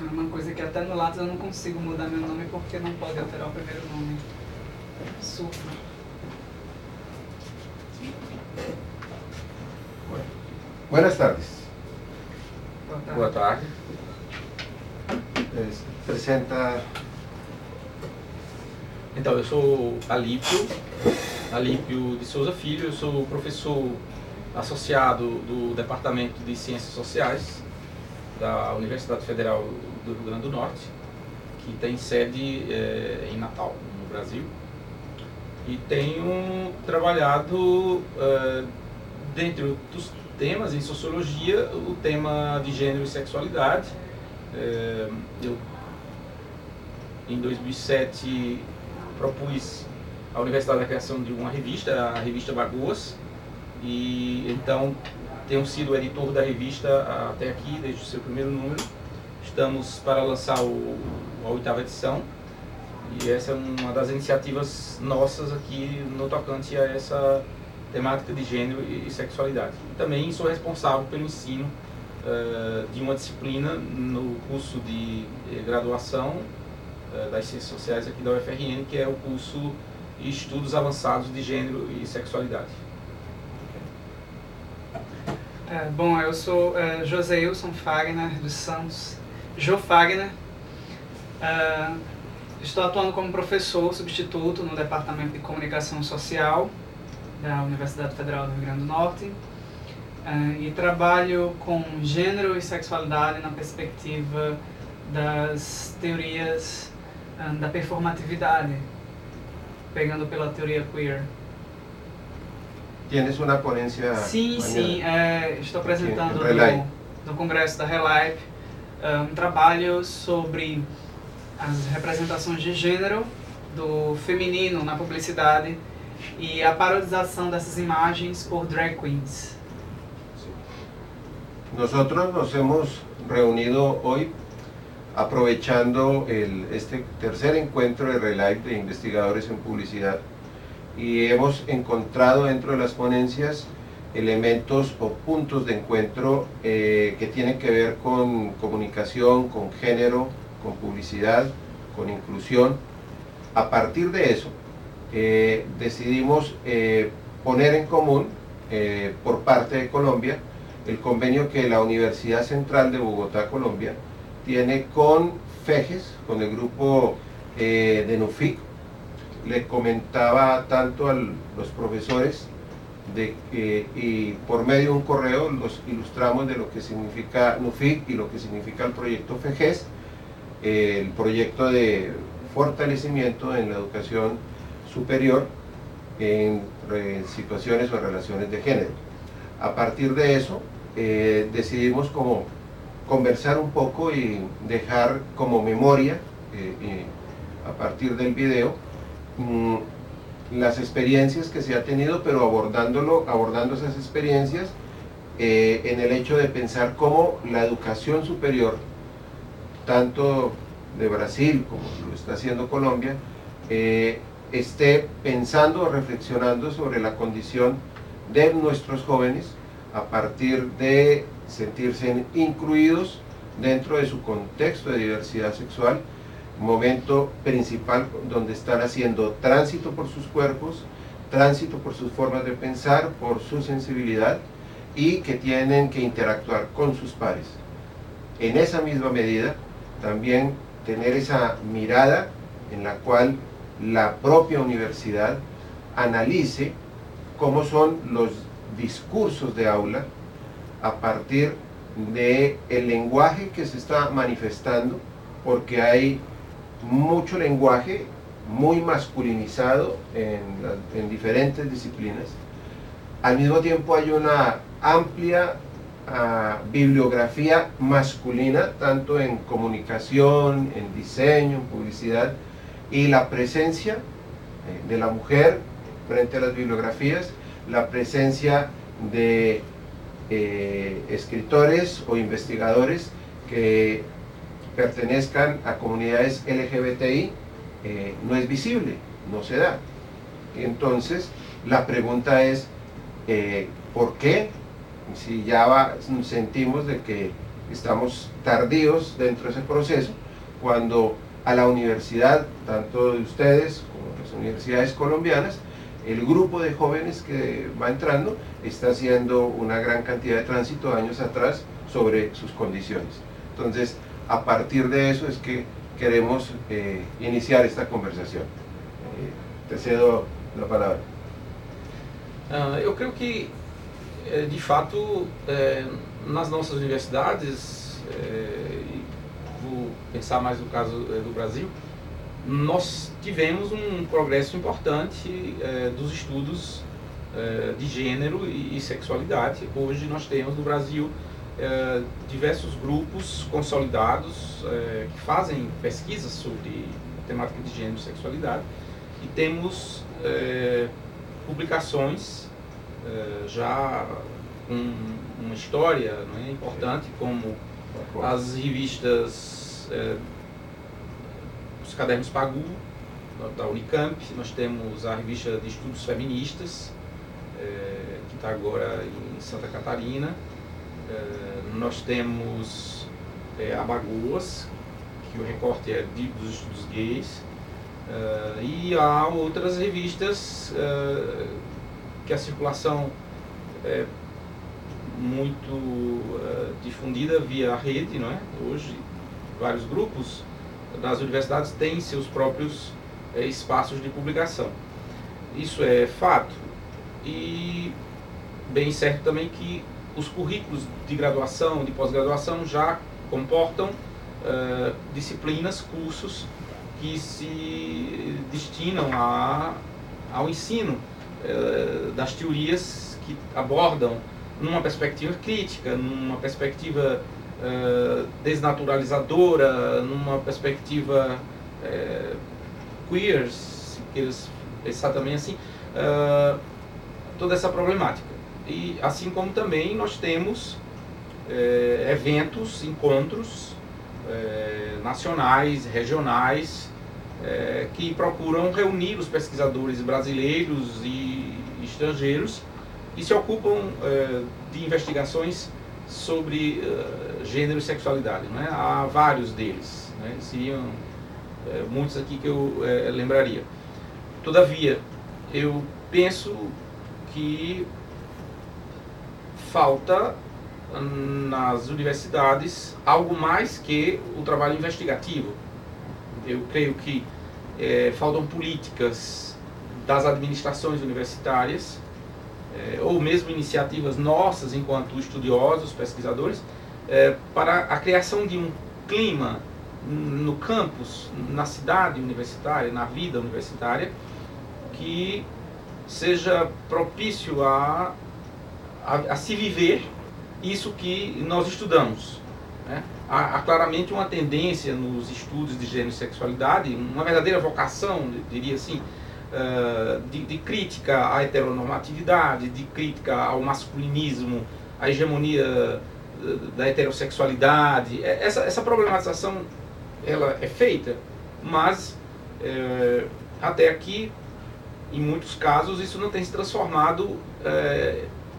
É uma coisa que até no Lattes eu não consigo mudar meu nome porque não pode alterar o primeiro nome. Sofro. Buenas tardes. Boa tarde. Boa tarde. Presenta. Então, eu sou Alípio de Souza Filho, eu sou professor associado do Departamento de Ciências Sociais da Universidade Federal do Rio Grande do Norte, que tem sede em Natal, no Brasil. E tenho trabalhado, dentro dos temas em sociologia, o tema de gênero e sexualidade. Eu, em 2007, propus à Universidade a criação de uma revista, a revista Bagoas, e então tenho sido editor da revista até aqui, desde o seu primeiro número. Estamos para lançar a 8ª edição, e essa é uma das iniciativas nossas aqui no tocante a essa temática de gênero e sexualidade. Também sou responsável pelo ensino de uma disciplina no curso de graduação das Ciências Sociais aqui da UFRN, que é o curso Estudos Avançados de Gênero e Sexualidade. Bom, eu sou José Wilson Fagner dos Santos, Jô Fagner. Estou atuando como professor substituto no Departamento de Comunicação Social da Universidade Federal do Rio Grande do Norte, e trabalho com gênero e sexualidade na perspectiva das teorias da performatividade, pegando pela teoria queer. Tienes uma ponência? Sim, estou apresentando no Congresso da RELAIP um trabalho sobre as representações de gênero do feminino na publicidade y a parodización de esas imágenes por drag queens. Nosotros nos hemos reunido hoy aprovechando este tercer encuentro de RELAIP de investigadores en publicidad, y hemos encontrado dentro de las ponencias elementos o puntos de encuentro que tienen que ver con comunicación, con género, con publicidad, con inclusión. A partir de eso, decidimos poner en común, por parte de Colombia, el convenio que la Universidad Central de Bogotá, Colombia, tiene con FEGES, con el grupo de NUFIC. Le comentaba tanto a los profesores y por medio de un correo los ilustramos de lo que significa NUFIC y lo que significa el proyecto FEGES, el proyecto de fortalecimiento en la educación superior en situaciones o relaciones de género. A partir de eso decidimos como conversar un poco y dejar como memoria a partir del video las experiencias que se ha tenido, pero abordando esas experiencias en el hecho de pensar cómo la educación superior, tanto de Brasil como lo está haciendo Colombia, esté pensando o reflexionando sobre la condición de nuestros jóvenes a partir de sentirse incluidos dentro de su contexto de diversidad sexual, momento principal donde están haciendo tránsito por sus cuerpos, tránsito por sus formas de pensar, por su sensibilidad, y que tienen que interactuar con sus pares. En esa misma medida, también tener esa mirada en la cual la propia universidad analice cómo son los discursos de aula a partir del lenguaje que se está manifestando, porque hay mucho lenguaje muy masculinizado en diferentes disciplinas. Al mismo tiempo hay una amplia bibliografía masculina, tanto en comunicación, en diseño, en publicidad, y la presencia de la mujer frente a las bibliografías, la presencia de escritores o investigadores que pertenezcan a comunidades LGBTI no es visible, no se da. Entonces la pregunta es ¿por qué? Si ya sentimos de que estamos tardíos dentro de ese proceso, cuando a la universidad, tanto de ustedes como las universidades colombianas, el grupo de jóvenes que va entrando está haciendo una gran cantidad de tránsito años atrás sobre sus condiciones. Entonces, a partir de eso es que queremos iniciar esta conversación. Te cedo la palabra. Eu creio que, de fato, nas nossas universidades, e vou pensar mais no caso do Brasil, nós tivemos um progresso importante dos estudos de gênero e sexualidade. Hoje nós temos no Brasil diversos grupos consolidados que fazem pesquisas sobre temática de gênero e sexualidade, e temos publicações já com uma história, não é, importante, como as revistas, os cadernos Pagu, da Unicamp. Nós temos a revista de estudos feministas, que está agora em Santa Catarina. Nós temos a Bagoas, que o recorte é dos estudos gays, e há outras revistas que a circulação é muito difundida via rede, não é? Hoje, vários grupos das universidades têm seus próprios espaços de publicação. Isso é fato, e bem certo também que os currículos de graduação, de pós-graduação já comportam disciplinas, cursos que se destinam ao ensino das teorias que abordam numa perspectiva crítica, numa perspectiva desnaturalizadora, numa perspectiva queer, se queiras pensar também assim, toda essa problemática. E assim como também nós temos eventos, encontros nacionais, regionais, que procuram reunir os pesquisadores brasileiros e estrangeiros e se ocupam de investigações sobre gênero e sexualidade, né? Há vários deles, né? Seriam muitos aqui que eu lembraria. Todavia, eu penso que falta nas universidades algo mais que o trabalho investigativo. Eu creio que faltam políticas das administrações universitárias, ou mesmo iniciativas nossas enquanto estudiosos, pesquisadores, para a criação de um clima no campus, na cidade universitária, na vida universitária, que seja propício a se viver isso que nós estudamos, né? Há claramente uma tendência nos estudos de gênero e sexualidade, uma verdadeira vocação, diria assim, de crítica à heteronormatividade, de crítica ao masculinismo, à hegemonia da heterossexualidade. Essa problematização ela é feita, mas até aqui, em muitos casos, isso não tem se transformado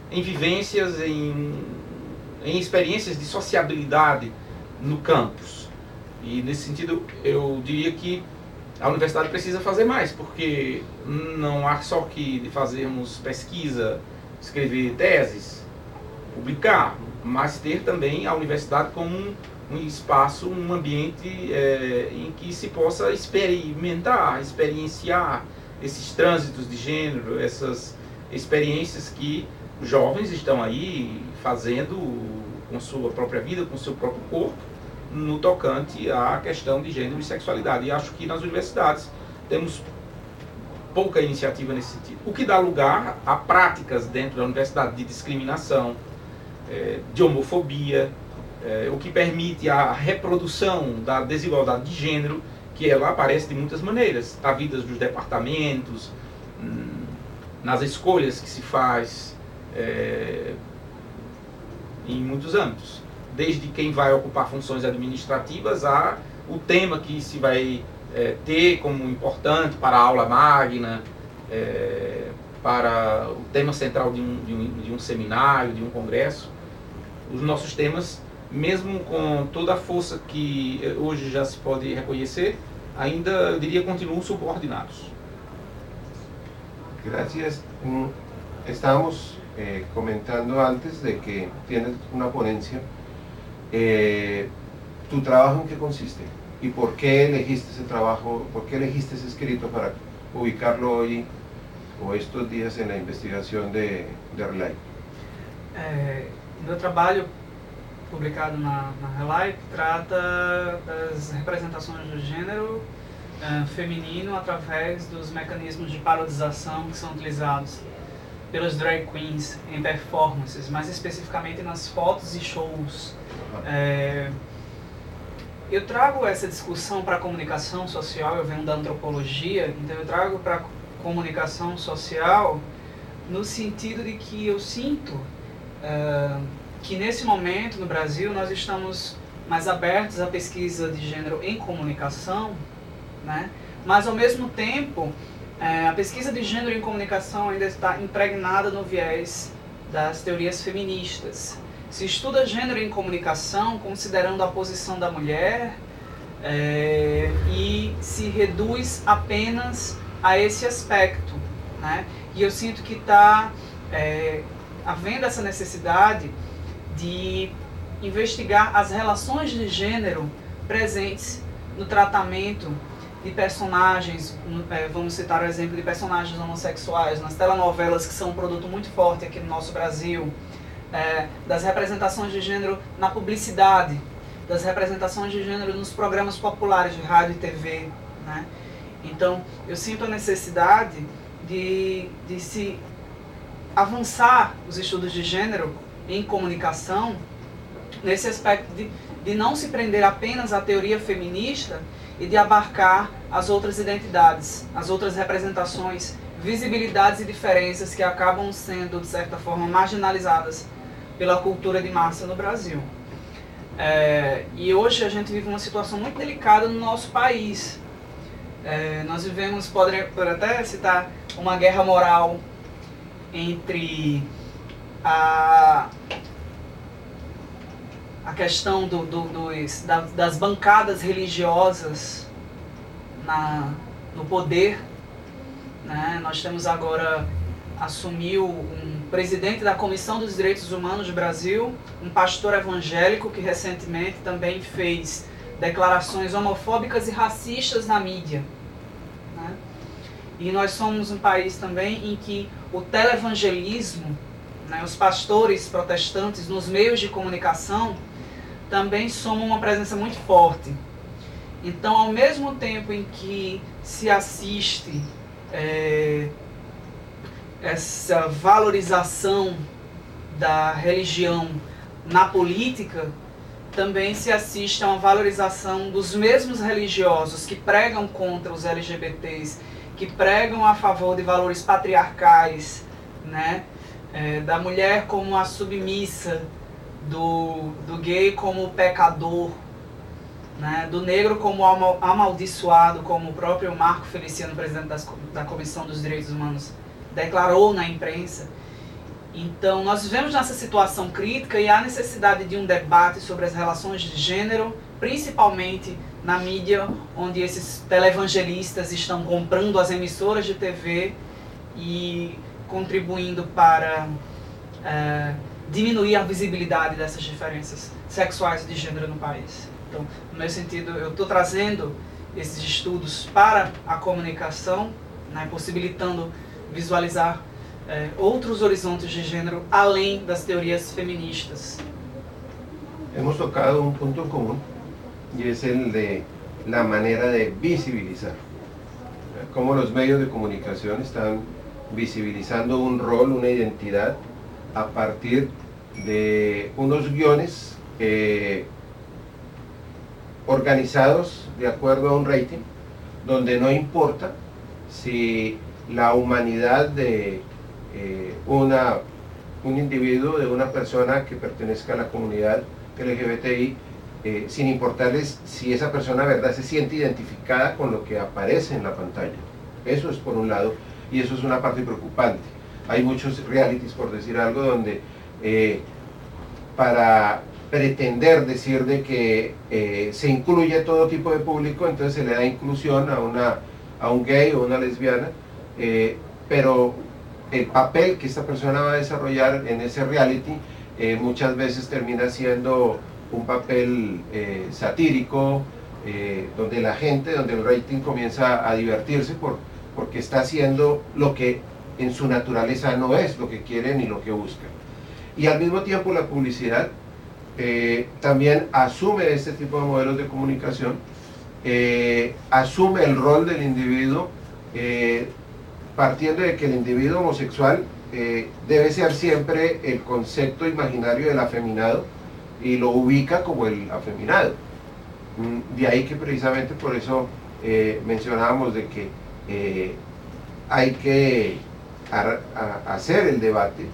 em vivências, em experiências de sociabilidade no campus. E nesse sentido eu diria que a universidade precisa fazer mais, porque não há só que fazermos pesquisa, escrever teses, publicar, mas ter também a universidade como um espaço, um ambiente em que se possa experimentar, experienciar esses trânsitos de gênero, essas experiências que os jovens estão aí fazendo com sua própria vida, com seu próprio corpo, no tocante à questão de gênero e sexualidade. E acho que nas universidades temos pouca iniciativa nesse sentido. O que dá lugar a práticas dentro da universidade de discriminação, de homofobia, o que permite a reprodução da desigualdade de gênero, que ela aparece de muitas maneiras, na vida dos departamentos, nas escolhas que se faz, em muitos âmbitos, desde quem vai ocupar funções administrativas a o tema que se vai ter como importante para a aula magna, para o tema central de um seminário, de um congresso. Os nossos temas mesmo com toda a força que hoje já se pode reconhecer, ainda, eu diria, continuam subordinados. Gracias. Estábamos comentando antes de que tienes una ponencia. ¿Tu trabajo en qué consiste? ¿Y por qué elegiste ese trabajo, por qué elegiste esse escrito para ubicarlo hoy o estos días en la investigación de RELIVE? Meu trabalho, publicado na RELIVE, trata das representações do gênero feminino através dos mecanismos de parodização que são utilizados pelas drag queens em performances, mais especificamente nas fotos e shows. Eu trago essa discussão para a comunicação social, eu venho da antropologia, então eu trago para a comunicação social no sentido de que eu sinto que nesse momento no Brasil nós estamos mais abertos à pesquisa de gênero em comunicação, né? Mas ao mesmo tempo a pesquisa de gênero em comunicação ainda está impregnada no viés das teorias feministas. Se estuda gênero em comunicação considerando a posição da mulher e se reduz apenas a esse aspecto, né? E eu sinto que está havendo essa necessidade de investigar as relações de gênero presentes no tratamento de personagens, vamos citar o exemplo de personagens homossexuais, nas telenovelas, que são um produto muito forte aqui no nosso Brasil, das representações de gênero na publicidade, das representações de gênero nos programas populares de rádio e TV, né? Então, eu sinto a necessidade de se avançar os estudos de gênero em comunicação, nesse aspecto de não se prender apenas à teoria feminista e de abarcar as outras identidades, as outras representações, visibilidades e diferenças que acabam sendo, de certa forma, marginalizadas pela cultura de massa no Brasil. E hoje a gente vive uma situação muito delicada no nosso país. Nós vivemos, por até citar, uma guerra moral entre a questão das bancadas religiosas no poder, né? Nós temos agora, assumiu um presidente da Comissão dos Direitos Humanos do Brasil, um pastor evangélico que recentemente também fez declarações homofóbicas e racistas na mídia, né? E nós somos um país também em que o televangelismo, né, os pastores protestantes nos meios de comunicação também somam uma presença muito forte. Então, ao mesmo tempo em que se assiste essa valorização da religião na política, também se assiste a uma valorização dos mesmos religiosos que pregam contra os LGBTs, que pregam a favor de valores patriarcais, né? Da mulher como a submissa, do gay como pecador, né? Do negro como amaldiçoado, como o próprio Marco Feliciano, presidente da Comissão dos Direitos Humanos, declarou na imprensa. Então, nós vivemos nessa situação crítica e há necessidade de um debate sobre as relações de gênero, principalmente na mídia, onde esses televangelistas estão comprando as emissoras de TV e contribuindo para diminuir a visibilidade dessas diferenças sexuais e de gênero no país. Então, no meu sentido, eu estou trazendo esses estudos para a comunicação, né, possibilitando visualizar outros horizontes de gênero além das teorias feministas. Hemos tocado un punto común y es el de la manera de visibilizar. Cómo los medios de comunicación están visibilizando un rol, una identidad, a partir de unos guiones organizados de acuerdo a un rating, donde no importa si la humanidad de un individuo, de una persona que pertenezca a la comunidad LGBTI, sin importarles si esa persona, ¿verdad?, se siente identificada con lo que aparece en la pantalla. Eso es por un lado, y eso es una parte preocupante. Hay muchos realities, por decir algo, donde para pretender decir de que se incluye todo tipo de público, entonces se le da inclusión a un gay o una lesbiana, pero el papel que esta persona va a desarrollar en ese reality muchas veces termina siendo un papel satírico, donde la gente, donde el rating comienza a divertirse porque está haciendo lo que en su naturaleza no es, lo que quiere ni lo que busca. Y al mismo tiempo la publicidad también asume este tipo de modelos de comunicación, asume el rol del individuo, partiendo de que el individuo homosexual debe ser siempre el concepto imaginario del afeminado y lo ubica como el afeminado. De ahí que precisamente por eso mencionábamos de que hay que hacer el debate,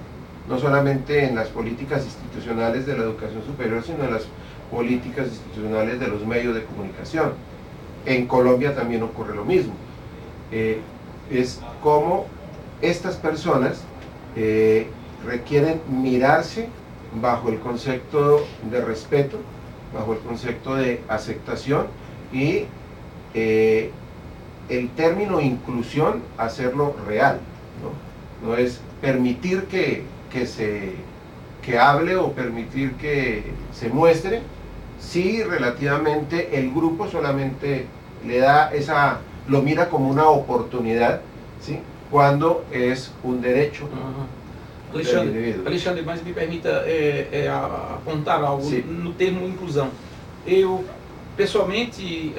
no solamente en las políticas institucionales de la educación superior, sino en las políticas institucionales de los medios de comunicación. En Colombia también ocurre lo mismo. Es como estas personas requieren mirarse bajo el concepto de respeto, bajo el concepto de aceptación y el término inclusión hacerlo real, ¿no? No es permitir que hable o permitir que se muestre si relativamente el grupo solamente le da lo mira como una oportunidad, ¿sí? Cuando es un derecho del indivíduo. Alexandre, mas me permita apontar algo no termo inclusão. Eu, pessoalmente,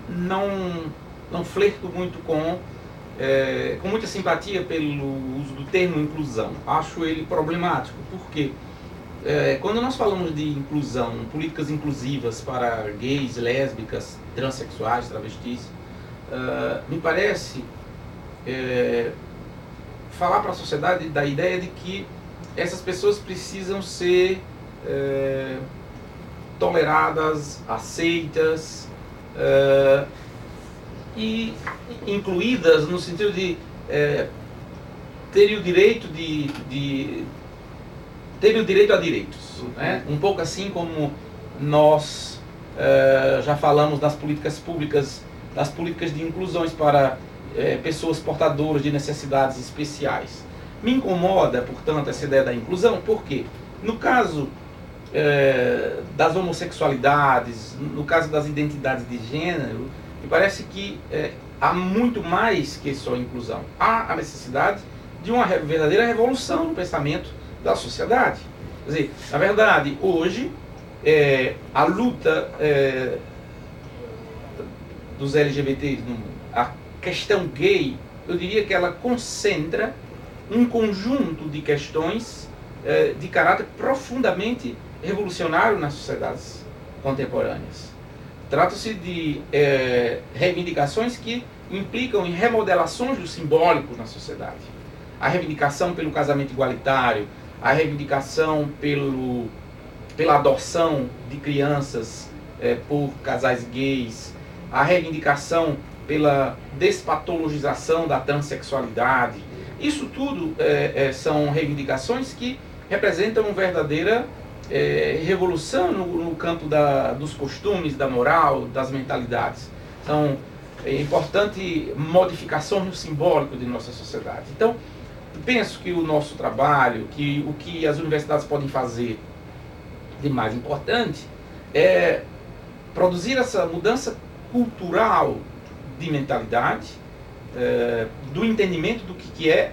não flerto muito com muita simpatia pelo uso do termo inclusão. Acho ele problemático, porque quando nós falamos de inclusão, políticas inclusivas para gays, lésbicas, transexuais, travestis, me parece falar para a sociedade da ideia de que essas pessoas precisam ser toleradas, aceitas e incluídas no sentido de terem o direito terem o direito a direitos, né? Um pouco assim como nós já falamos das políticas públicas, das políticas de inclusões para pessoas portadoras de necessidades especiais. Me incomoda, portanto, essa ideia da inclusão, porque no caso das homossexualidades, no caso das identidades de gênero, me parece que há muito mais que só inclusão. Há a necessidade de uma verdadeira revolução no pensamento da sociedade. Quer dizer, na verdade, hoje, a luta dos LGBTs, a questão gay, eu diria que ela concentra um conjunto de questões de caráter profundamente revolucionário nas sociedades contemporâneas. Trata-se de reivindicações que implicam em remodelações dos simbólicos na sociedade. A reivindicação pelo casamento igualitário, a reivindicação pela adoção de crianças por casais gays, a reivindicação pela despatologização da transexualidade. Isso tudo são reivindicações que representam uma verdadeira revolução no campo dos costumes, da moral, das mentalidades. São importantes modificações no simbólico de nossa sociedade. Então, penso que o nosso trabalho, que o que as universidades podem fazer de mais importante é produzir essa mudança cultural de mentalidade, do entendimento do que é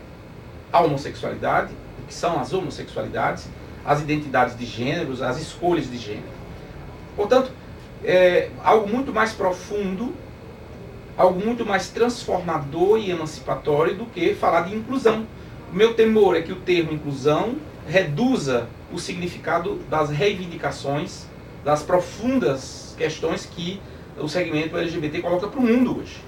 a homossexualidade, o que são as homossexualidades, as identidades de gêneros, as escolhas de gênero. Portanto, algo muito mais profundo, algo muito mais transformador e emancipatório do que falar de inclusão. O meu temor é que o termo inclusão reduza o significado das reivindicações, das profundas questões que o segmento LGBT coloca para o mundo hoje.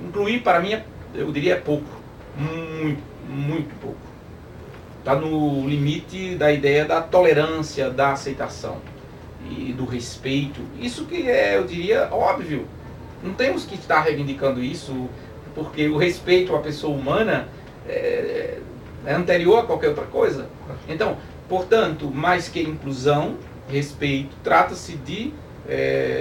Incluir, para mim, eu diria, é pouco. Muito, muito pouco. Está no limite da ideia da tolerância, da aceitação e do respeito. Isso que eu diria, óbvio. Não temos que estar reivindicando isso, porque o respeito à pessoa humana é anterior a qualquer outra coisa. Então, portanto, mais que inclusão, respeito, trata-se de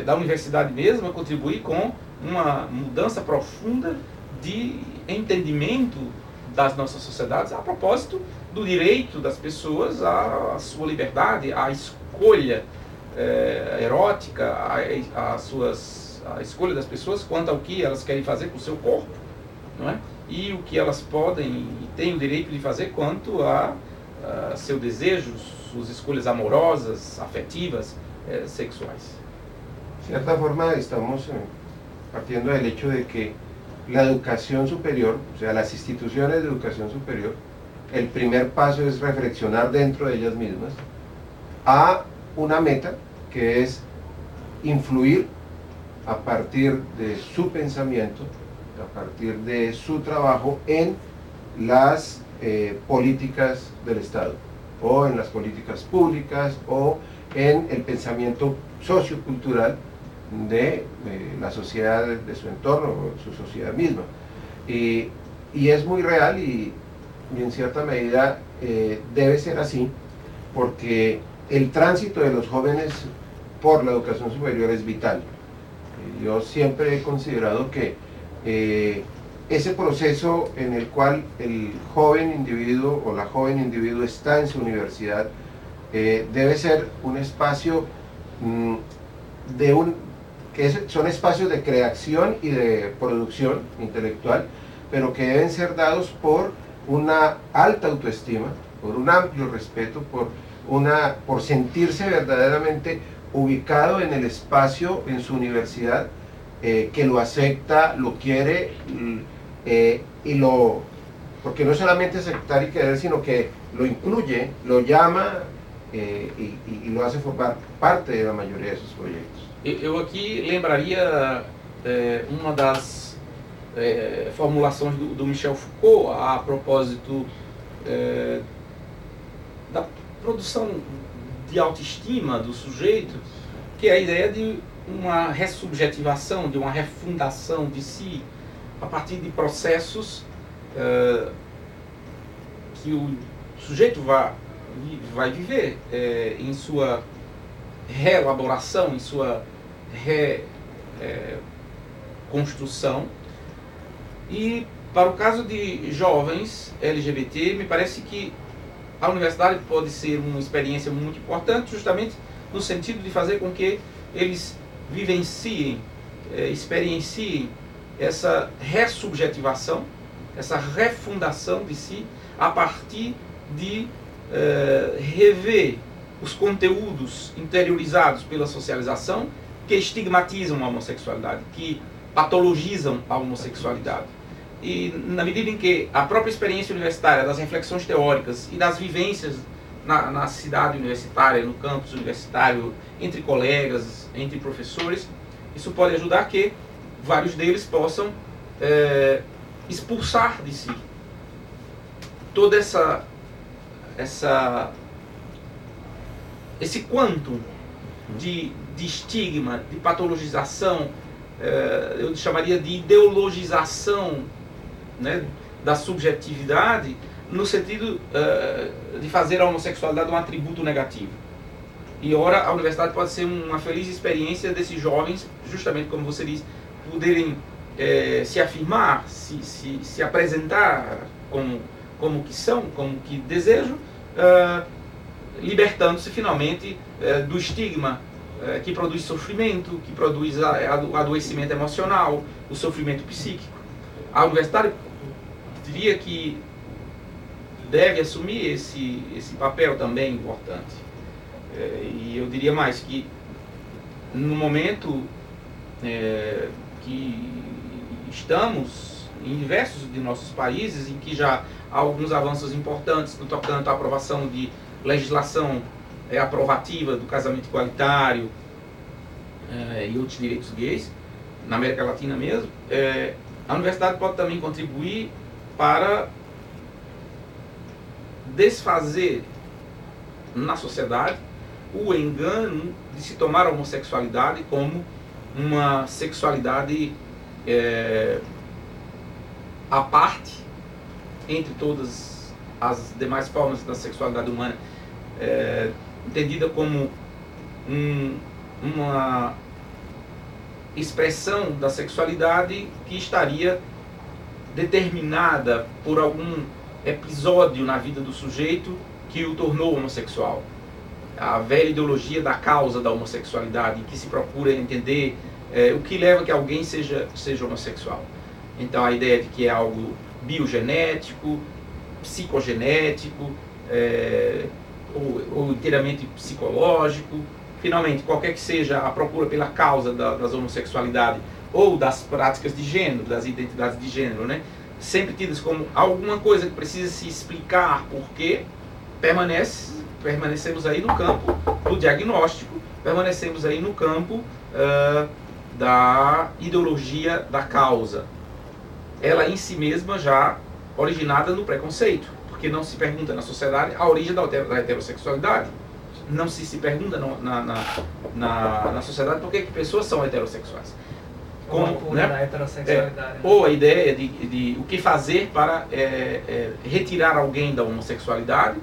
da universidade mesma contribuir com uma mudança profunda de entendimento das nossas sociedades a propósito do direito das pessoas à sua liberdade, à escolha erótica, a escolha das pessoas quanto ao que elas querem fazer com o seu corpo, não é? E o que elas podem e têm o direito de fazer quanto a seu desejo, suas escolhas amorosas, afetivas, sexuais. De cierta forma estamos partiendo del hecho de que la educación superior, o sea, las instituciones de educación superior, el primer paso es reflexionar dentro de ellas mismas a una meta que es influir a partir de su pensamiento, a partir de su trabajo en las políticas del Estado, o en las políticas públicas, o en el pensamiento sociocultural de la sociedad, de su entorno, su sociedad misma. Y es muy real y en cierta medida debe ser así, porque el tránsito de los jóvenes por la educación superior es vital. Yo siempre he considerado que ese proceso en el cual el joven individuo o la joven individuo está en su universidad debe ser un espacio son espacios de creación y de producción intelectual, pero que deben ser dados por una alta autoestima, por un amplio respeto, por sentirse verdaderamente ubicado en el espacio, en su universidad, que lo acepta, lo quiere, porque no solamente aceptar y querer, sino que lo incluye, lo llama y lo hace formar parte de la mayoría de sus proyectos. Eu aqui lembraria uma das formulações do Michel Foucault a propósito da produção de autoestima do sujeito, que é a ideia de uma ressubjetivação, de uma refundação de si a partir de processos que o sujeito vai viver em sua reelaboração, em sua reconstrução. E para o caso de jovens LGBT, me parece que a universidade pode ser uma experiência muito importante, justamente no sentido de fazer com que eles vivenciem, experienciem essa ressubjetivação, essa refundação de si a partir de rever os conteúdos interiorizados pela socialização que estigmatizam a homossexualidade, que patologizam a homossexualidade. E na medida em que a própria experiência universitária, das reflexões teóricas e das vivências na cidade universitária, no campus universitário, entre colegas, entre professores, isso pode ajudar que vários deles possam expulsar de si toda esse quantum de estigma, de patologização, eu chamaria de ideologização, né, da subjetividade, no sentido de fazer a homossexualidade um atributo negativo. E ora, a universidade pode ser uma feliz experiência desses jovens, justamente como você diz, poderem se afirmar, se apresentar como que são, como que desejam, libertando-se finalmente do estigma que produz sofrimento, que produz o adoecimento emocional, o sofrimento psíquico. A universidade diria que deve assumir esse papel também importante. E eu diria mais que no momento que estamos em diversos de nossos países, em que já há alguns avanços importantes no tocante à aprovação de legislação aprovativa do casamento igualitário e outros direitos gays, na América Latina mesmo, a universidade pode também contribuir para desfazer na sociedade o engano de se tomar a homossexualidade como uma sexualidade à parte entre todas as demais formas da sexualidade humana, entendida como uma expressão da sexualidade que estaria determinada por algum episódio na vida do sujeito que o tornou homossexual. A velha ideologia da causa da homossexualidade, que se procura entender o que leva que alguém seja homossexual. Então a ideia de que é algo biogenético, psicogenético, ou inteiramente psicológico. Finalmente, qualquer que seja a procura pela causa das homossexualidades ou das práticas de gênero, das identidades de gênero, né? Sempre tidas como alguma coisa que precisa se explicar porque permanecemos aí no campo do diagnóstico, permanecemos aí no campo da ideologia da causa. Ela em si mesma já originada no preconceito, porque não se pergunta na sociedade a origem da heterossexualidade. Não se pergunta na sociedade por que pessoas são heterossexuais. Como, né? Da heterossexualidade. Ou a ideia de o que fazer para retirar alguém da homossexualidade,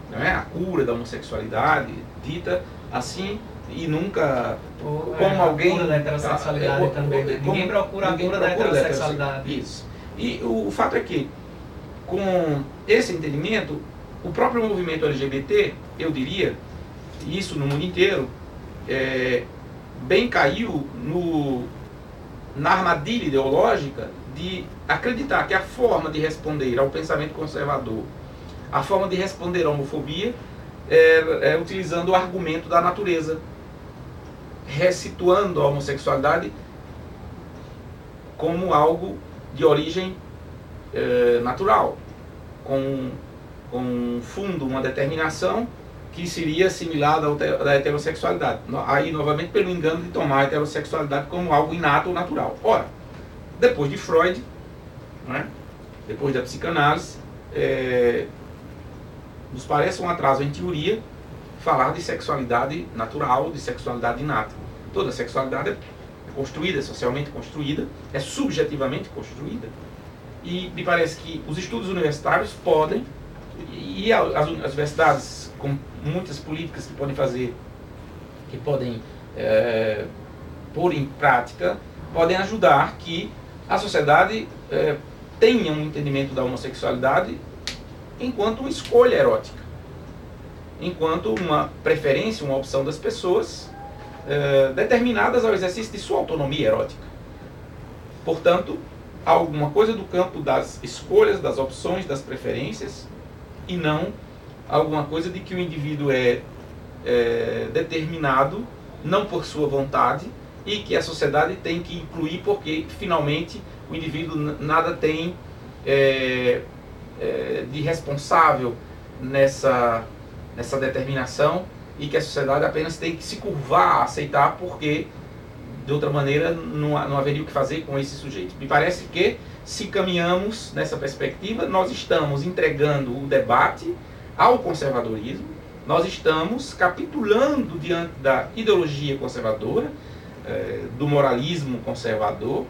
né? A cura da homossexualidade, dita assim, e nunca como alguém... A cura da heterossexualidade também. Ninguém procura a cura da heterossexualidade. Isso. E o fato é que, com esse entendimento, o próprio movimento LGBT, eu diria, isso no mundo inteiro, bem caiu na armadilha ideológica de acreditar que a forma de responder ao pensamento conservador, a forma de responder à homofobia, é utilizando o argumento da natureza, ressituando a homossexualidade como algo de origem natural, com um fundo, uma determinação que seria similar da heterossexualidade. Aí, novamente, pelo engano de tomar a heterossexualidade como algo inato ou natural. Ora, depois de Freud, né, depois da psicanálise, nos parece um atraso em teoria falar de sexualidade natural, de sexualidade inata. Toda sexualidade é construída, é socialmente construída, é subjetivamente construída. E me parece que os estudos universitários podem, e as universidades com muitas políticas que podem fazer, que podem pôr em prática, podem ajudar que a sociedade tenha um entendimento da homossexualidade enquanto uma escolha erótica, enquanto uma preferência, uma opção das pessoas determinadas ao exercício de sua autonomia erótica. Portanto, alguma coisa do campo das escolhas, das opções, das preferências, e não alguma coisa de que o indivíduo é determinado, não por sua vontade, e que a sociedade tem que incluir porque, finalmente, o indivíduo nada tem de responsável nessa determinação, e que a sociedade apenas tem que se curvar, aceitar, porque, de outra maneira, não haveria o que fazer com esse sujeito. Me parece que, se caminhamos nessa perspectiva, nós estamos entregando o debate ao conservadorismo, nós estamos capitulando diante da ideologia conservadora, do moralismo conservador,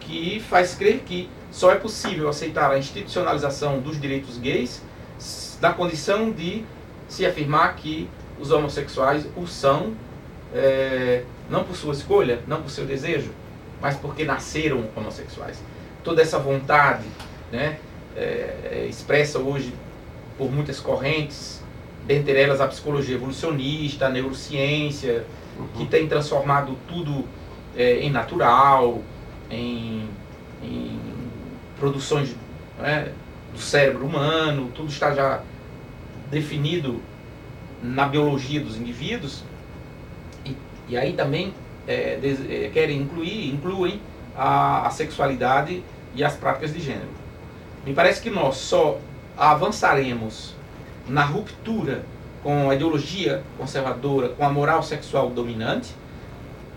que faz crer que só é possível aceitar a institucionalização dos direitos gays da condição de se afirmar que os homossexuais o são, não por sua escolha, não por seu desejo, mas porque nasceram homossexuais. Toda essa vontade, né, expressa hoje por muitas correntes, dentre elas a psicologia evolucionista, a neurociência, que tem transformado tudo em natural, em produções, né, do cérebro humano, tudo está já definido na biologia dos indivíduos, e aí também incluem a sexualidade e as práticas de gênero. Me parece que nós só avançaremos na ruptura com a ideologia conservadora, com a moral sexual dominante,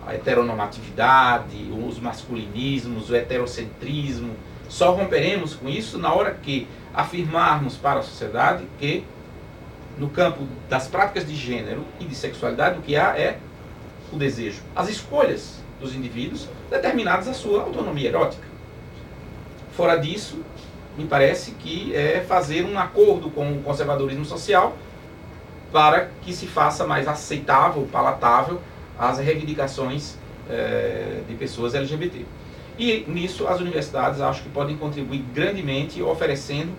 a heteronormatividade, os masculinismos, o heterocentrismo. Só romperemos com isso na hora que afirmarmos para a sociedade que, no campo das práticas de gênero e de sexualidade, o que há é o desejo, as escolhas dos indivíduos determinadas à sua autonomia erótica. Fora disso, me parece que é fazer um acordo com o conservadorismo social para que se faça mais aceitável, palatável, as reivindicações de pessoas LGBT. E nisso as universidades acho que podem contribuir grandemente oferecendo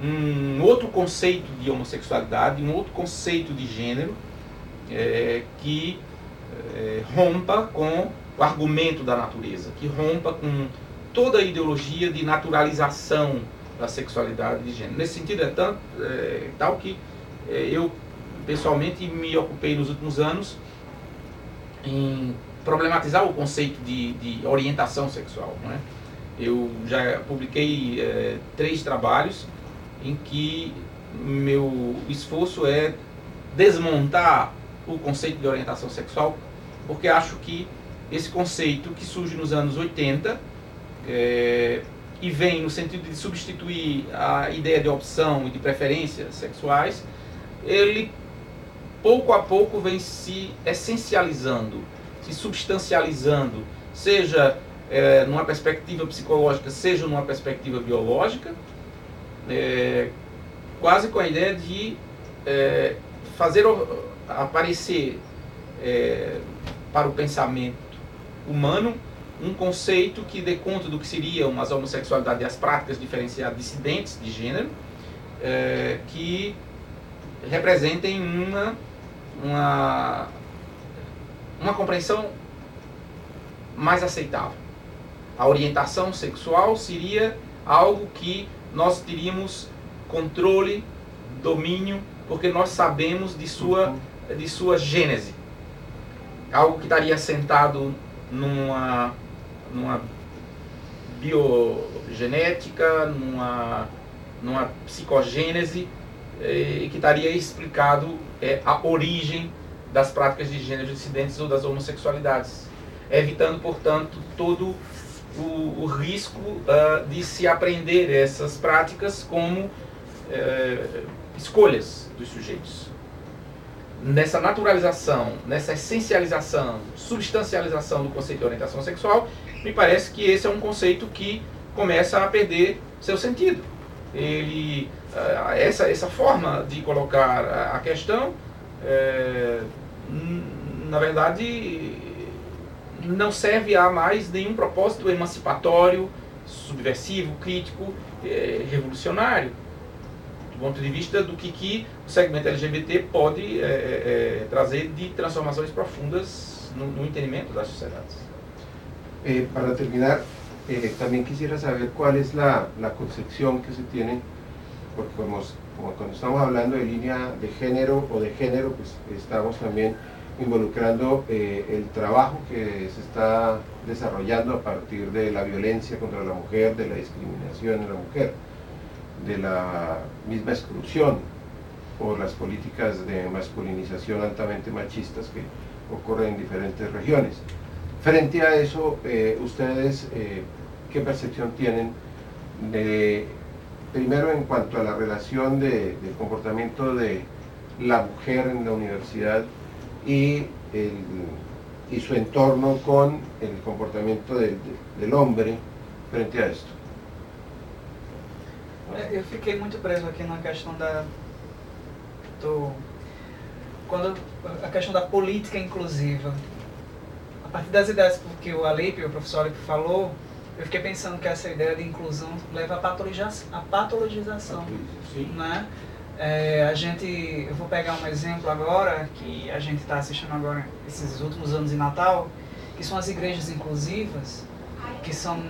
um outro conceito de homossexualidade, um outro conceito de gênero que rompa com o argumento da natureza, que rompa com toda a ideologia de naturalização da sexualidade de gênero. Nesse sentido tal que eu pessoalmente me ocupei nos últimos anos em problematizar o conceito de orientação sexual, não é? Eu já publiquei 3 trabalhos em que meu esforço é desmontar o conceito de orientação sexual, porque acho que esse conceito que surge nos anos 80 e vem no sentido de substituir a ideia de opção e de preferências sexuais, ele pouco a pouco vem se essencializando, se substancializando, seja numa perspectiva psicológica, seja numa perspectiva biológica, quase com a ideia de fazer aparecer para o pensamento humano um conceito que dê conta do que seriam as homossexualidades e as práticas diferenciadas dissidentes de gênero, que representem uma compreensão mais aceitável. A orientação sexual seria algo que nós teríamos controle, domínio, porque nós sabemos de sua gênese. Algo que estaria assentado numa biogenética, numa psicogênese, que estaria explicado a origem das práticas de gênero dissidentes ou das homossexualidades, evitando, portanto, todo o risco de se aprender essas práticas como escolhas dos sujeitos. Nessa naturalização, nessa essencialização, substancialização do conceito de orientação sexual, me parece que esse é um conceito que começa a perder seu sentido. Essa forma de colocar a questão, na verdade, não serve a mais nenhum propósito emancipatório, subversivo, crítico, revolucionário, do ponto de vista do que o segmento LGBT pode trazer de transformações profundas no entendimento das sociedades. Para terminar, también quisiera saber cuál es la concepción que se tiene, porque como cuando estamos hablando de línea de género o de género, pues estamos también involucrando el trabajo que se está desarrollando a partir de la violencia contra la mujer, de la discriminación en la mujer, de la misma exclusión por las políticas de masculinización altamente machistas que ocurren en diferentes regiones. Frente a eso, ustedes, ¿qué percepción tienen primero en cuanto a la relación del comportamiento de la mujer en la universidad y su entorno con el comportamiento del hombre frente a esto? Eu fiquei muito preso aqui na questão a questão da política inclusiva. A partir das ideias que o Alípio, o professor Alípio falou, eu fiquei pensando que essa ideia de inclusão leva à patologização, né? Eu vou pegar um exemplo agora, que a gente está assistindo agora, esses últimos anos em Natal, que são as igrejas inclusivas, que são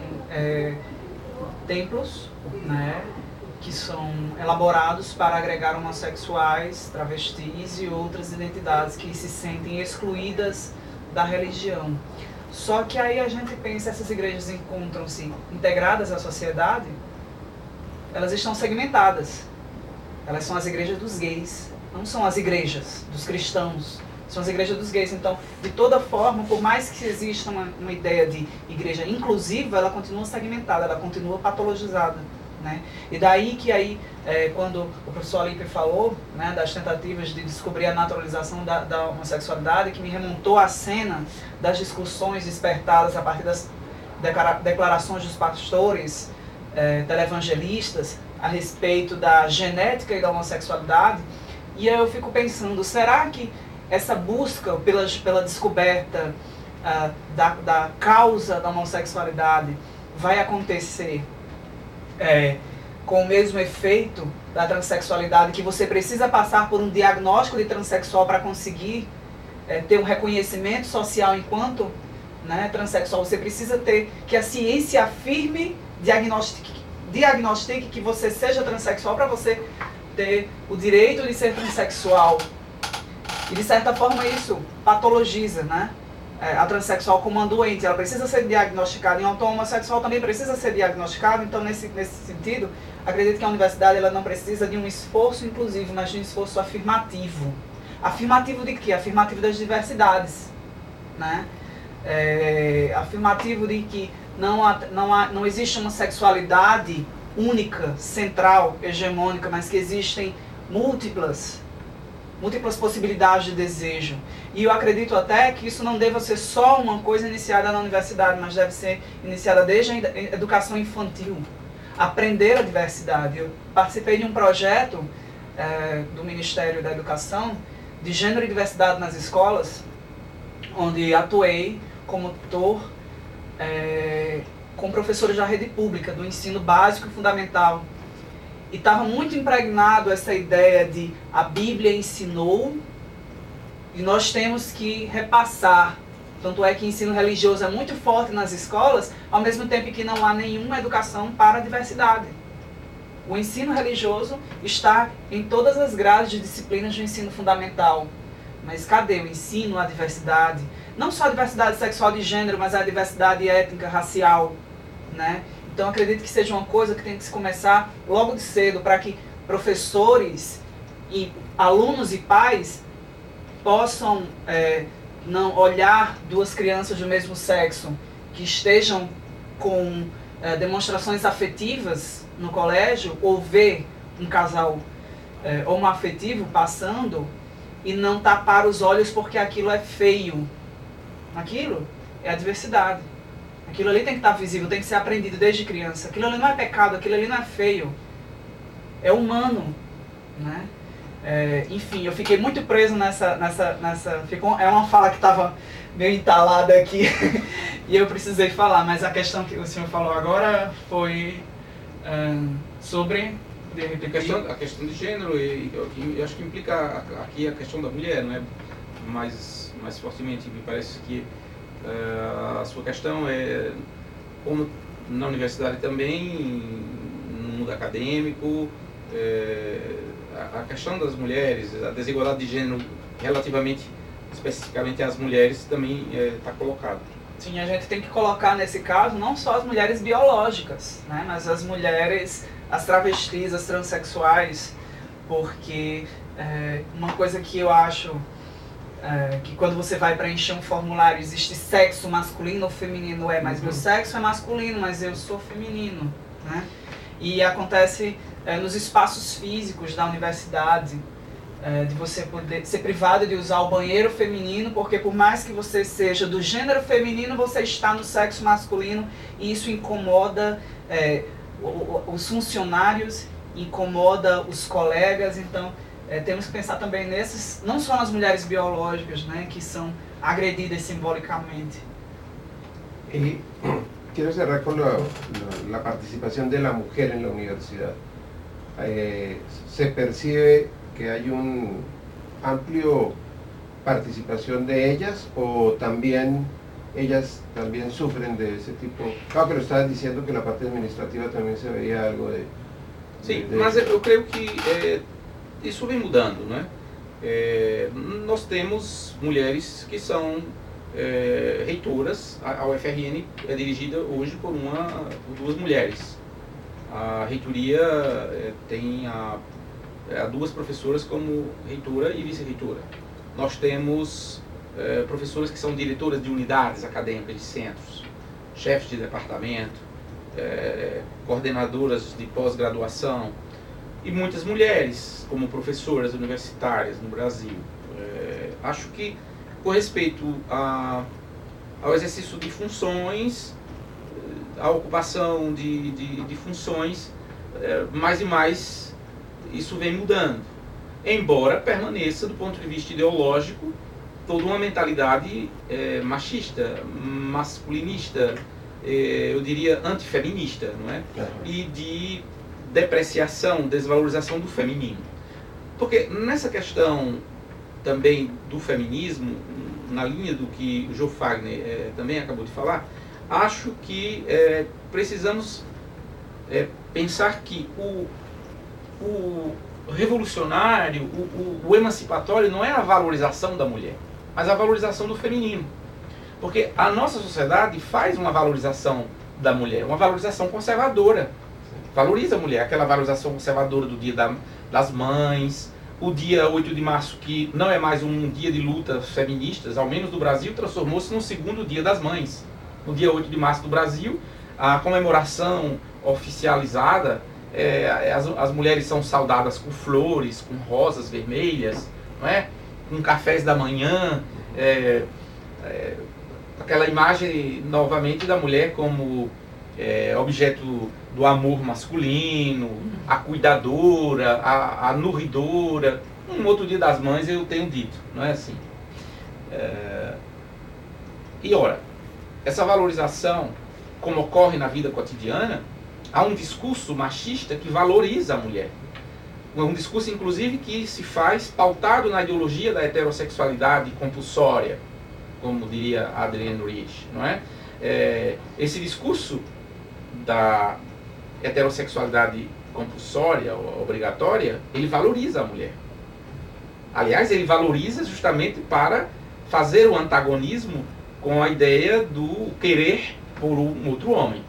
templos, né, que são elaborados para agregar homossexuais, travestis e outras identidades que se sentem excluídas da religião. Só que aí a gente pensa, essas igrejas encontram-se integradas à sociedade, elas estão segmentadas. Elas são as igrejas dos gays, não são as igrejas dos cristãos, são as igrejas dos gays. Então, de toda forma, por mais que exista uma ideia de igreja inclusiva, ela continua segmentada, ela continua patologizada, né? E daí que quando o professor Alípio falou, né, das tentativas de descobrir a naturalização da homossexualidade, que me remontou à cena das discussões despertadas a partir das declarações dos pastores televangelistas a respeito da genética e da homossexualidade, E aí eu fico pensando, será que essa busca pela descoberta da causa da homossexualidade vai acontecer com o mesmo efeito da transexualidade, que você precisa passar por um diagnóstico de transexual para conseguir ter um reconhecimento social enquanto, né, transexual? Você precisa ter que a ciência afirme, diagnostique que você seja transexual para você ter o direito de ser transexual. E de certa forma isso patologiza, né, a transexual como uma doente. Ela precisa ser diagnosticada, e um homossexual também precisa ser diagnosticado. Então, nesse sentido, acredito que a universidade ela não precisa de um esforço inclusivo, mas de um esforço afirmativo. Afirmativo de quê? Afirmativo das diversidades, né? Afirmativo de que não existe uma sexualidade única, central, hegemônica, mas que existem múltiplas possibilidades de desejo. E eu acredito até que isso não deva ser só uma coisa iniciada na universidade, mas deve ser iniciada desde a educação infantil. Aprender a diversidade. Eu participei de um projeto do Ministério da Educação de Gênero e Diversidade nas escolas, onde atuei como tutor com professores da rede pública, do ensino básico e fundamental. E estava muito impregnado essa ideia de a Bíblia ensinou e nós temos que repassar. Tanto é que o ensino religioso é muito forte nas escolas, ao mesmo tempo que não há nenhuma educação para a diversidade. O ensino religioso está em todas as grades de disciplinas do ensino fundamental. Mas cadê o ensino à diversidade? Não só a diversidade sexual de gênero, mas a diversidade étnica, racial, né? Então, acredito que seja uma coisa que tem que se começar logo de cedo, para que professores e alunos e pais possam não olhar duas crianças do mesmo sexo que estejam com demonstrações afetivas no colégio, ou ver um casal homoafetivo passando e não tapar os olhos porque aquilo é feio. Aquilo é a diversidade. Aquilo ali tem que estar visível, tem que ser aprendido desde criança. Aquilo ali não é pecado, aquilo ali não é feio. É humano, né? Enfim, eu fiquei muito preso nessa é uma fala que estava meio entalada aqui e eu precisei falar, mas a questão que o senhor falou agora foi sobre... A questão de gênero, e eu acho que implica aqui a questão da mulher, né? mais fortemente. Me parece que a sua questão é, como na universidade também, no mundo acadêmico, a questão das mulheres, a desigualdade de gênero relativamente, especificamente às mulheres, também está colocado. Sim, a gente tem que colocar nesse caso não só as mulheres biológicas, né, mas as mulheres, as travestis, as transexuais, porque uma coisa que eu acho que quando você vai preencher um formulário existe sexo masculino ou feminino, mas meu sexo é masculino, mas eu sou feminino, né? E acontece nos espaços físicos da universidade, de você poder ser privado de usar o banheiro feminino, porque por mais que você seja do gênero feminino, você está no sexo masculino, e isso incomoda os funcionários, incomoda os colegas. Então temos que pensar também nesses, não só nas mulheres biológicas, né, que são agredidas simbolicamente. Y quiero cerrar con la participación de la mujer en la universidad. Se percibe que hay un amplio participación de ellas, o también ellas también sufren de ese tipo. Claro que lo estabas diciendo, que la parte administrativa también se veía algo de... Sim, mas eu creio que isso vem mudando, né? Nós temos mulheres que são reitoras. A UFRN é dirigida hoje por duas mulheres. A reitoria tem duas professoras como reitora e vice-reitora. Nós temos professoras que são diretoras de unidades acadêmicas de centros, chefes de departamento, coordenadoras de pós-graduação, e muitas mulheres como professoras universitárias no Brasil. Acho que, com respeito ao exercício de funções, à ocupação de funções, mais e mais isso vem mudando. embora permaneça, do ponto de vista ideológico, toda uma mentalidade machista, masculinista, eu diria antifeminista, não é? E de depreciação, desvalorização do feminino. Porque nessa questão também do feminismo, na linha do que o Joe Fagner também acabou de falar, acho que precisamos pensar que o revolucionário, o emancipatório não é a valorização da mulher, mas a valorização do feminino. Porque a nossa sociedade faz uma valorização da mulher, uma valorização conservadora. Valoriza a mulher, aquela valorização conservadora do Dia das Mães, o dia 8 de março, que não é mais um dia de lutas feministas, ao menos no Brasil, transformou-se no segundo Dia das Mães. No dia 8 de março do Brasil, a comemoração oficializada, as mulheres são saudadas com flores, com rosas vermelhas, não é? Com cafés da manhã, aquela imagem novamente da mulher como objeto do amor masculino, a cuidadora, a nutridora. Um outro Dia das Mães eu tenho dito, não é assim? E ora, essa valorização, como ocorre na vida cotidiana, há um discurso machista que valoriza a mulher. Um discurso, inclusive, que se faz pautado na ideologia da heterossexualidade compulsória, como diria Adrienne Rich, não é? Esse discurso da heterossexualidade compulsória, obrigatória, ele valoriza a mulher. Aliás, ele valoriza justamente para fazer o antagonismo com a ideia do querer por um outro homem.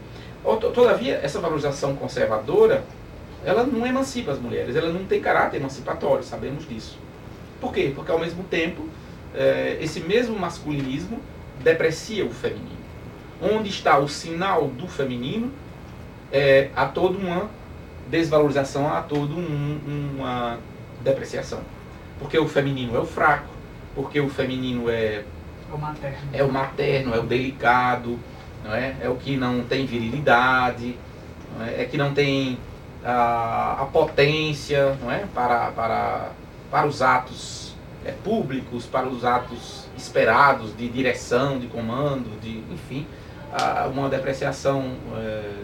Todavia, essa valorização conservadora, ela não emancipa as mulheres, ela não tem caráter emancipatório, sabemos disso. Por quê? Porque ao mesmo tempo, esse mesmo masculinismo deprecia o feminino. Onde está o sinal do feminino, há toda uma desvalorização, há toda uma depreciação. Porque o feminino é o fraco, porque o feminino é o materno, é o delicado, não é? É o que não tem virilidade, não é? É que não tem a potência, não é? Para os atos públicos, para os atos esperados de direção, de comando, enfim, uma depreciação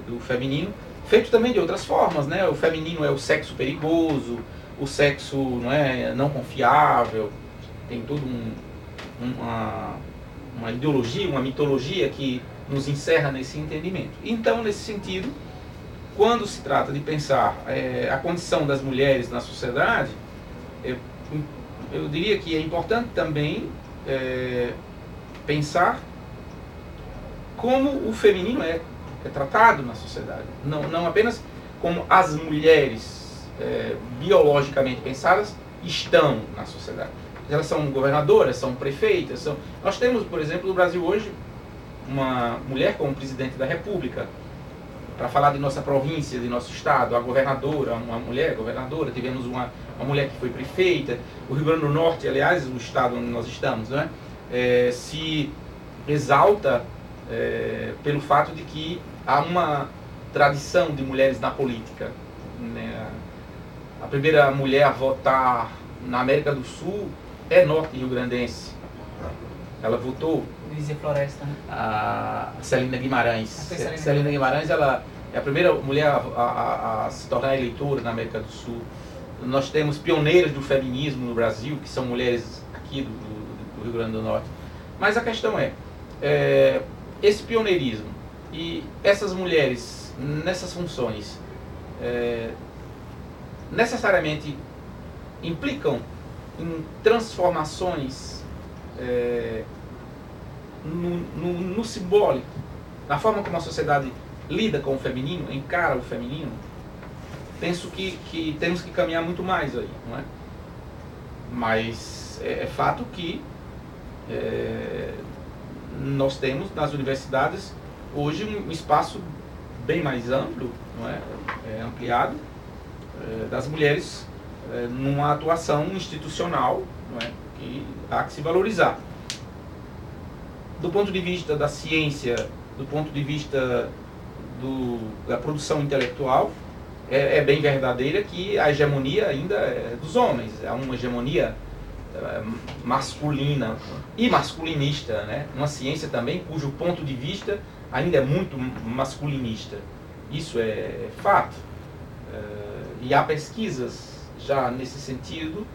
do feminino, feito também de outras formas, né? O feminino é o sexo perigoso, o sexo não confiável, tem toda uma ideologia, uma mitologia que nos encerra nesse entendimento. Então, nesse sentido, quando se trata de pensar a condição das mulheres na sociedade, eu diria que é importante também pensar como o feminino é tratado na sociedade. Não apenas como as mulheres biologicamente pensadas estão na sociedade. Elas são governadoras, são prefeitas. Nós temos, por exemplo, no Brasil hoje, uma mulher como presidente da República. Para falar de nossa província, de nosso estado, a governadora, uma mulher governadora, tivemos uma mulher que foi prefeita. O Rio Grande do Norte, aliás, o estado onde nós estamos, né, se exalta pelo fato de que há uma tradição de mulheres na política, né? A primeira mulher a votar na América do Sul é norte-riograndense. Ela votou. Luísa Floresta, né? A Celina Guimarães. Celina Guimarães, ela é a primeira mulher a se tornar eleitora na América do Sul. Nós temos pioneiras do feminismo no Brasil, que são mulheres aqui do Rio Grande do Norte. Mas a questão esse pioneirismo e essas mulheres nessas funções necessariamente implicam em transformações no simbólico, na forma como a sociedade lida com o feminino, encara o feminino. Penso que temos que caminhar muito mais aí, não é? Mas é fato que nós temos nas universidades hoje um espaço bem mais amplo, não é? Ampliado, das mulheres numa atuação institucional, não é? Que há que se valorizar. Do ponto de vista da ciência, do ponto de vista da produção intelectual, é bem verdadeira que a hegemonia ainda é dos homens, é uma hegemonia masculina e masculinista, né? Uma ciência também cujo ponto de vista ainda é muito masculinista. Isso é fato. E há pesquisas já nesse sentido,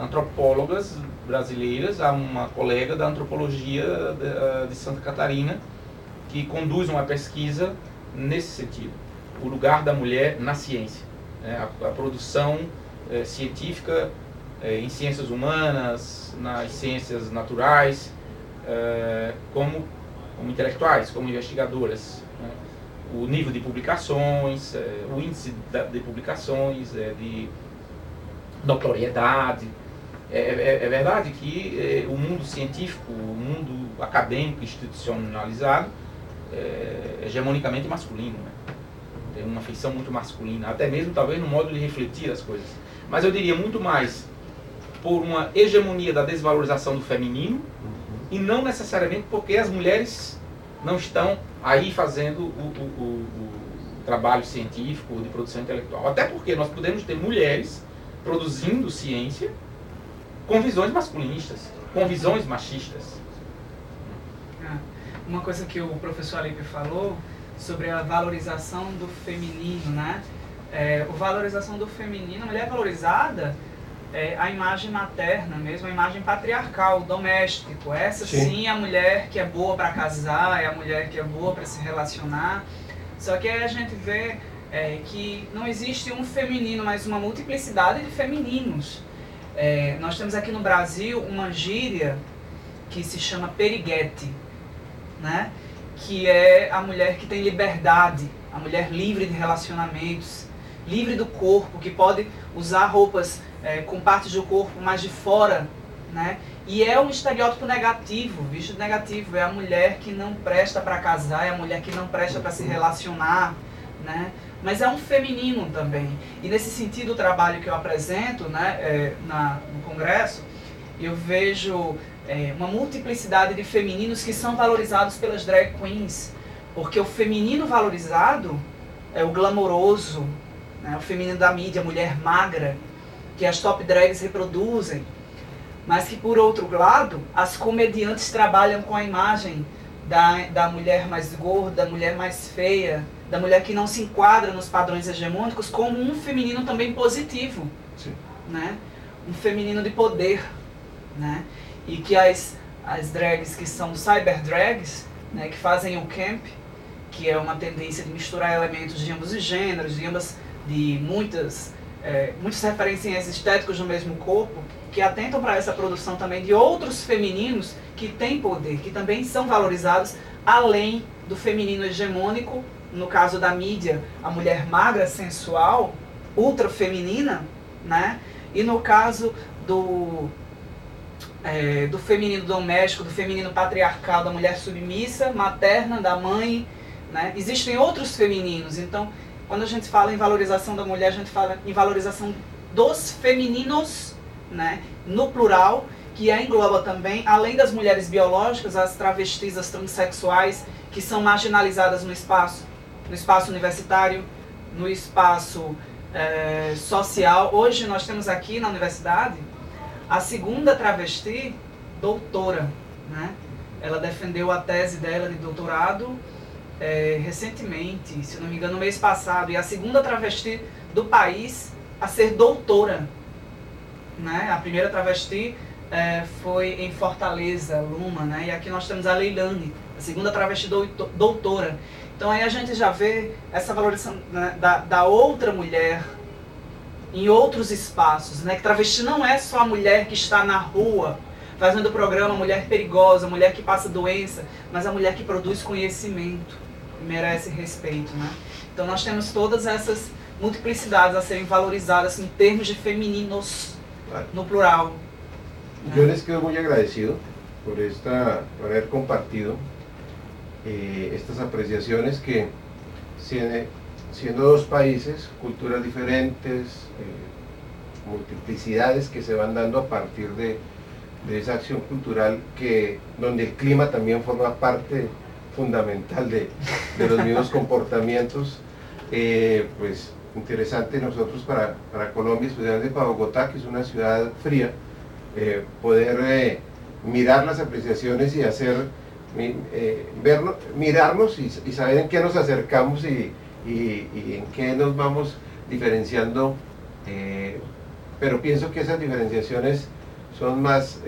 antropólogas brasileiras, há uma colega da antropologia de Santa Catarina que conduz uma pesquisa nesse sentido, o lugar da mulher na ciência, né? A produção científica em ciências humanas, nas ciências naturais, como intelectuais, como investigadoras, né? O nível de publicações, o índice de publicações, de notoriedade. É verdade que o mundo científico, o mundo acadêmico institucionalizado é hegemonicamente masculino, né? Tem uma feição muito masculina, até mesmo talvez no modo de refletir as coisas. Mas eu diria muito mais por uma hegemonia da desvalorização do feminino, e não necessariamente porque as mulheres não estão aí fazendo o trabalho científico de produção intelectual. Até porque nós podemos ter mulheres produzindo ciência com visões masculinistas, com visões machistas. Uma coisa que o professor Alípio falou sobre a valorização do feminino, né? A valorização do feminino, a mulher valorizada é a imagem materna mesmo, a imagem patriarcal, doméstico. Essa sim é a mulher que é boa para casar, é a mulher que é boa para se relacionar. Só que aí a gente vê que não existe um feminino, mas uma multiplicidade de femininos. Nós temos aqui no Brasil uma gíria que se chama periguete, né? Que é a mulher que tem liberdade, a mulher livre de relacionamentos, livre do corpo, que pode usar roupas com partes do corpo mais de fora, né? E é um estereótipo negativo, visto negativo, é a mulher que não presta para casar, é a mulher que não presta para se relacionar, né? Mas é um feminino também. E nesse sentido, o trabalho que eu apresento, né, no congresso, eu vejo uma multiplicidade de femininos que são valorizados pelas drag queens, porque o feminino valorizado é o glamouroso, né, o feminino da mídia, a mulher magra, que as top drags reproduzem, mas que, por outro lado, as comediantes trabalham com a imagem da mulher mais gorda, da mulher mais feia, da mulher que não se enquadra nos padrões hegemônicos, como um feminino também positivo, né? Um feminino de poder, né? E que as drags que são cyber drags, né, que fazem o camp, que é uma tendência de misturar elementos de ambos os gêneros, de muitas referências estéticas no mesmo corpo, que atentam para essa produção também de outros femininos que têm poder, que também são valorizados, além do feminino hegemônico, no caso da mídia, a mulher magra, sensual, ultra feminina, né? E no caso do feminino doméstico, do feminino patriarcal, da mulher submissa, materna, da mãe, né? Existem outros femininos. Então, quando a gente fala em valorização da mulher, a gente fala em valorização dos femininos, né? No plural, que engloba também, além das mulheres biológicas, as travestis, as transexuais, que são marginalizadas no espaço universitário, no espaço social. Hoje nós temos aqui na universidade a segunda travesti doutora, né? Ela defendeu a tese dela de doutorado recentemente, se não me engano, no mês passado, e a segunda travesti do país a ser doutora, né? A primeira travesti foi em Fortaleza, Luma, né? E aqui nós temos a Leilane, a segunda travesti doutora. Então aí a gente já vê essa valorização, né, da outra mulher em outros espaços, né? Que travesti não é só a mulher que está na rua fazendo o programa Mulher Perigosa, mulher que passa doença, mas a mulher que produz conhecimento e merece respeito, né? Então nós temos todas essas multiplicidades a serem valorizadas em termos de femininos, no plural. Yo les quedo muy agradecido por haber compartido estas apreciaciones que, siendo dos países, culturas diferentes, multiplicidades que se van dando a partir de esa acción cultural, donde el clima también forma parte fundamental de los mismos comportamientos, pues interesante nosotros para Colombia, especialmente para Bogotá, que es una ciudad fría, poder mirar las apreciaciones y hacer, mirarnos y saber en qué nos acercamos y en qué nos vamos diferenciando, pero pienso que esas diferenciaciones son más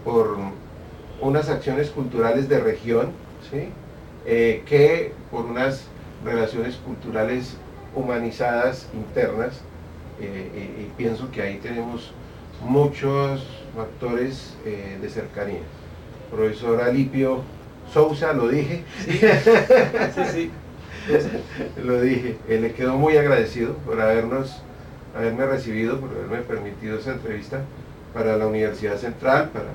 por unas acciones culturales de región, ¿sí? Que por unas relaciones culturales humanizadas internas, y pienso que ahí tenemos muchos factores de cercanía. Profesor Alipio Sousa, lo dije. Sí, sí. Lo dije, le quedo muy agradecido por haberme recibido, por haberme permitido esa entrevista para la Universidad Central, para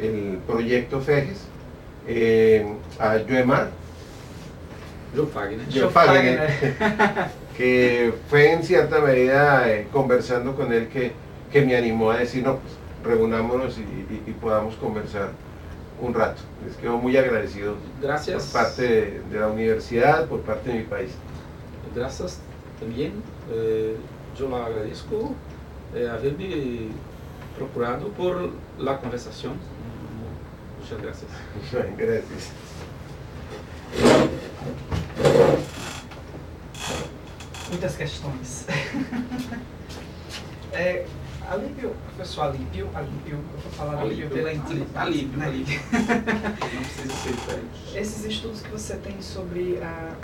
el proyecto FEGES, a Joemar Fagner, que fue en cierta medida conversando con él que me animó a decir, no, pues reunámonos y podamos conversar un rato. Les quedo muy agradecido. Gracias. Por parte de la universidad, por parte de mi país. Gracias también. Yo lo agradezco haberme procurado por la conversación. Muchas gracias. Gracias. Muitas questões. Alípio, professor Alípio, eu vou falar Alípio pela intimidade. Alípio. Não precisa ser diferente. Esses estudos que você tem sobre a